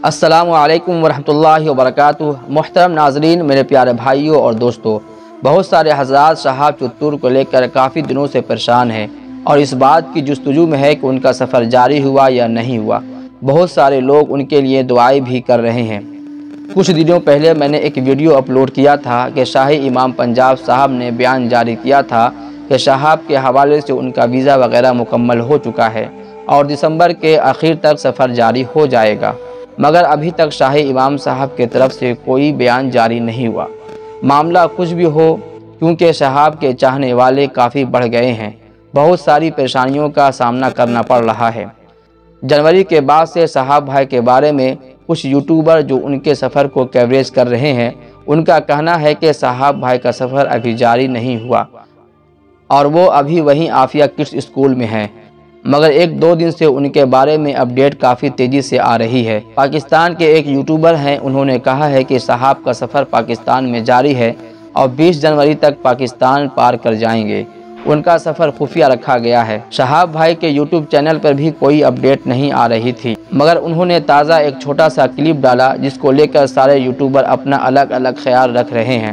السلام علیکم ورحمۃ اللہ وبرکاتہ۔ محترم ناظرین، میرے پیارے بھائیوں اور دوستوں، بہت سارے حضرات شہاب چتور کو لے کر کافی دنوں سے پریشان ہیں اور اس بات کی جستجو میں ہے کہ ان کا سفر جاری ہوا یا نہیں ہوا۔ بہت سارے لوگ ان کے لیے دعائیں بھی کر رہے ہیں۔ کچھ دنوں پہلے میں نے ایک ویڈیو اپلوڈ کیا تھا کہ شاہی امام پنجاب صاحب نے بیان جاری کیا تھا کہ شہاب کے حوالے سے ان کا ویزا وغیرہ مکمل ہو چکا ہے اور دسمبر کے آخر تک سفر جاری ہو جائے گا، مگر ابھی تک شاہی امام صاحب کی طرف سے کوئی بیان جاری نہیں ہوا۔ معاملہ کچھ بھی ہو، کیونکہ شہاب کے چاہنے والے کافی بڑھ گئے ہیں، بہت ساری پریشانیوں کا سامنا کرنا پڑ رہا ہے۔ جنوری کے بعد سے شہاب بھائی کے بارے میں کچھ یوٹیوبر جو ان کے سفر کو کوریج کر رہے ہیں، ان کا کہنا ہے کہ شہاب بھائی کا سفر ابھی جاری نہیں ہوا اور وہ ابھی وہیں عافیہ کڈس اسکول میں ہیں، مگر ایک دو دن سے ان کے بارے میں اپڈیٹ کافی تیزی سے آ رہی ہے۔ پاکستان کے ایک یوٹیوبر ہیں، انہوں نے کہا ہے کہ شہاب کا سفر پاکستان میں جاری ہے اور 20 جنوری تک پاکستان پار کر جائیں گے۔ ان کا سفر خفیہ رکھا گیا ہے۔ شہاب بھائی کے یوٹیوب چینل پر بھی کوئی اپڈیٹ نہیں آ رہی تھی، مگر انہوں نے تازہ ایک چھوٹا سا کلپ ڈالا جس کو لے کر سارے یوٹیوبر اپنا الگ الگ خیال رکھ رہے ہیں،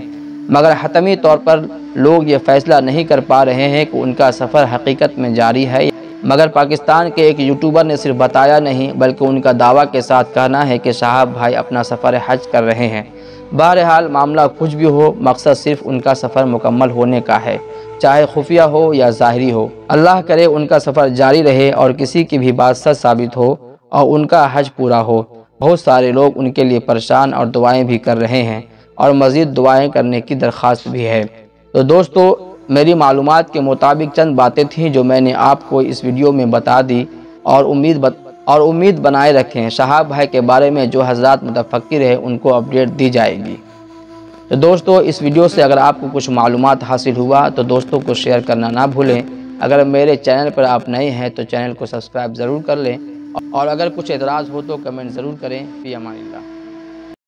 مگر حتمی طور پر لوگ یہ فیصلہ نہیں کر پا رہے ہیں کہ ان کا سفر حقیقت میں جاری ہے۔ مگر پاکستان کے ایک یوٹیوبر نے صرف بتایا نہیں بلکہ ان کا دعویٰ کے ساتھ کہنا ہے کہ شہاب بھائی اپنا سفر حج کر رہے ہیں۔ بہرحال معاملہ کچھ بھی ہو، مقصد صرف ان کا سفر مکمل ہونے کا ہے، چاہے خفیہ ہو یا ظاہری ہو۔ اللہ کرے ان کا سفر جاری رہے اور کسی کی بھی بات سچ ثابت ہو اور ان کا حج پورا ہو۔ بہت سارے لوگ ان کے لیے پریشان اور دعائیں بھی کر رہے ہیں اور مزید دعائیں کرنے کی درخواست بھی ہے۔ تو دوستو، میری معلومات کے مطابق چند باتیں تھیں جو میں نے آپ کو اس ویڈیو میں بتا دی اور امید بنائے رکھیں شہاب بھائی کے بارے میں جو حضرات متفکر ہیں ان کو اپڈیٹ دی جائے گی۔ تو دوستو، اس ویڈیو سے اگر آپ کو کچھ معلومات حاصل ہوا تو دوستوں کو شیئر کرنا نہ بھولیں۔ اگر میرے چینل پر آپ نئے ہیں تو چینل کو سبسکرائب ضرور کر لیں اور اگر کچھ اعتراض ہو تو کمنٹ ضرور کریں۔ فی امان اللہ۔